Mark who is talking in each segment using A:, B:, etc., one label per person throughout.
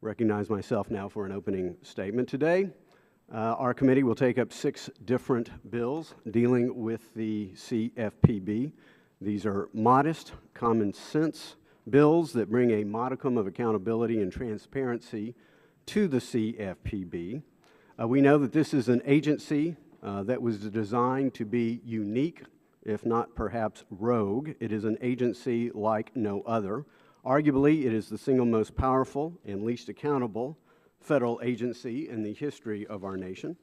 A: recognize myself now for an opening statement. Today, our committee will take up 6 different bills dealing with the CFPB. These are modest, common sense bills that bring a modicum of accountability and transparency to the CFPB. We know that this is an agency that was designed to be unique, if not perhaps rogue. It is an agency like no other. Arguably, it is the single most powerful and least accountable federal agency in the history of our nation.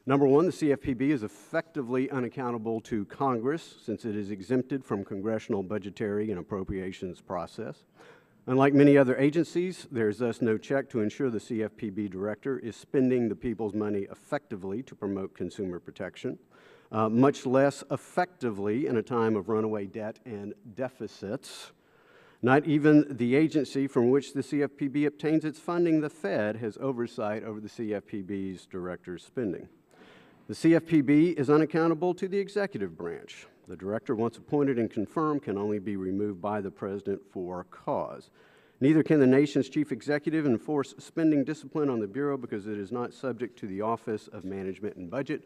A: Number one, the CFPB is effectively unaccountable to Congress since it is exempted from Congressional budgetary and appropriations process. Unlike many other agencies, there is thus no check to ensure the CFPB director is spending the people's money effectively to promote consumer protection, much less effectively in a time of runaway debt and deficits. Not even the agency from which the CFPB obtains its funding, the Fed, has oversight over the CFPB's director's spending. The CFPB is unaccountable to the executive branch. The director, once appointed and confirmed, can only be removed by the president for cause. Neither can the nation's chief executive enforce spending discipline on the Bureau because it is not subject to the Office of Management and Budget,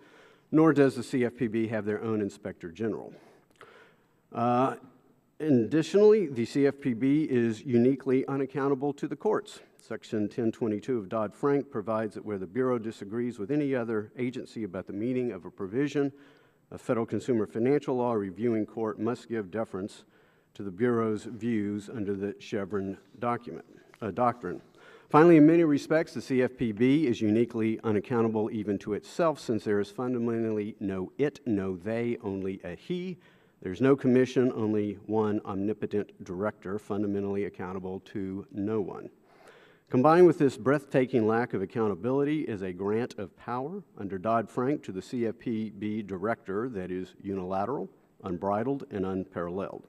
A: nor does the CFPB have their own inspector general. Additionally, the CFPB is uniquely unaccountable to the courts. Section 1022 of Dodd-Frank provides that where the Bureau disagrees with any other agency about the meaning of a provision, a federal consumer financial law reviewing court must give deference to the Bureau's views under the Chevron doctrine. Finally, in many respects, the CFPB is uniquely unaccountable even to itself, since there is fundamentally no it, no they, only a he. There's no commission, only one omnipotent director, fundamentally accountable to no one. Combined with this breathtaking lack of accountability is a grant of power under Dodd-Frank to the CFPB director that is unilateral, unbridled, and unparalleled.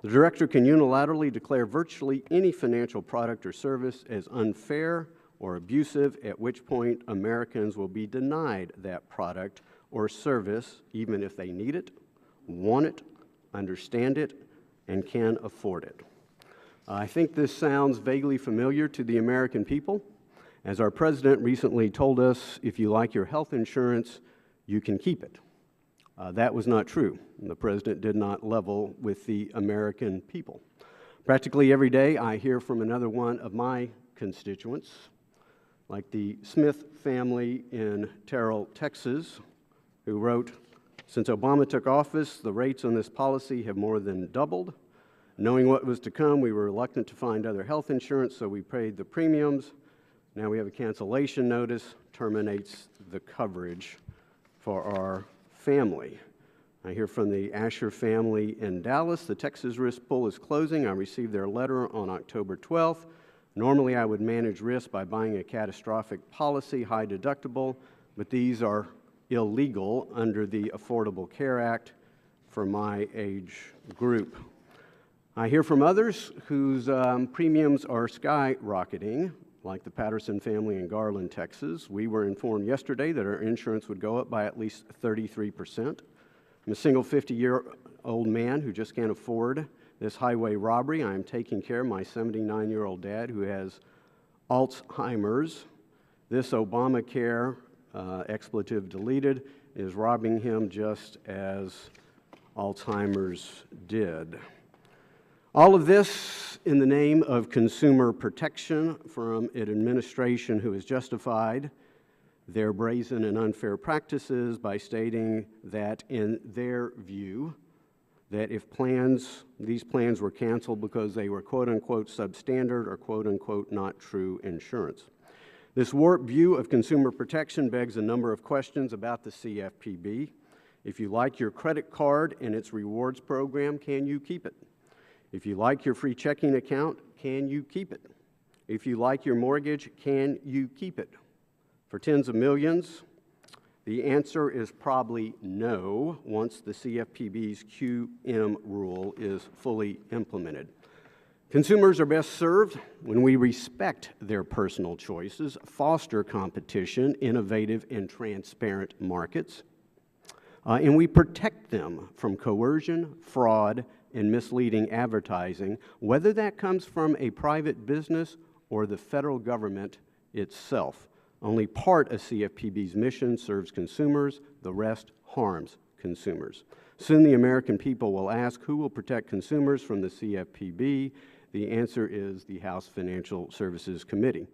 A: The director can unilaterally declare virtually any financial product or service as unfair or abusive, at which point Americans will be denied that product or service even if they need it, want it, understand it, and can afford it. I think this sounds vaguely familiar to the American people. As our president recently told us, if you like your health insurance, you can keep it. That was not true. The president did not level with the American people. Practically every day, I hear from another one of my constituents, like the Smith family in Terrell, Texas, who wrote, "Since Obama took office, the rates on this policy have more than doubled. Knowing what was to come, we were reluctant to find other health insurance, so we paid the premiums. Now we have a cancellation notice, terminates the coverage for our family." I hear from the Asher family in Dallas. The Texas risk pool is closing. I received their letter on October 12th. Normally, I would manage risk by buying a catastrophic policy, high deductible, but these are illegal under the Affordable Care Act for my age group. I hear from others whose premiums are skyrocketing, like the Patterson family in Garland, Texas. We were informed yesterday that our insurance would go up by at least 33%. I'm a single 50-year-old man who just can't afford this highway robbery. I am taking care of my 79-year-old dad who has Alzheimer's. This Obamacare, expletive deleted, is robbing him just as Alzheimer's did. All of this in the name of consumer protection from an administration who has justified their brazen and unfair practices by stating that in their view, that if these plans were canceled because they were quote-unquote substandard or quote-unquote not true insurance. This warped view of consumer protection begs a number of questions about the CFPB. If you like your credit card and its rewards program, can you keep it? If you like your free checking account, can you keep it? If you like your mortgage, can you keep it? For tens of millions, the answer is probably no once the CFPB's QM rule is fully implemented. Consumers are best served when we respect their personal choices, foster competition, innovative and transparent markets, and we protect them from coercion, fraud, and misleading advertising, whether that comes from a private business or the federal government itself. Only part of CFPB's mission serves consumers, the rest harms consumers. Soon the American people will ask, who will protect consumers from the CFPB? The answer is the House Financial Services Committee.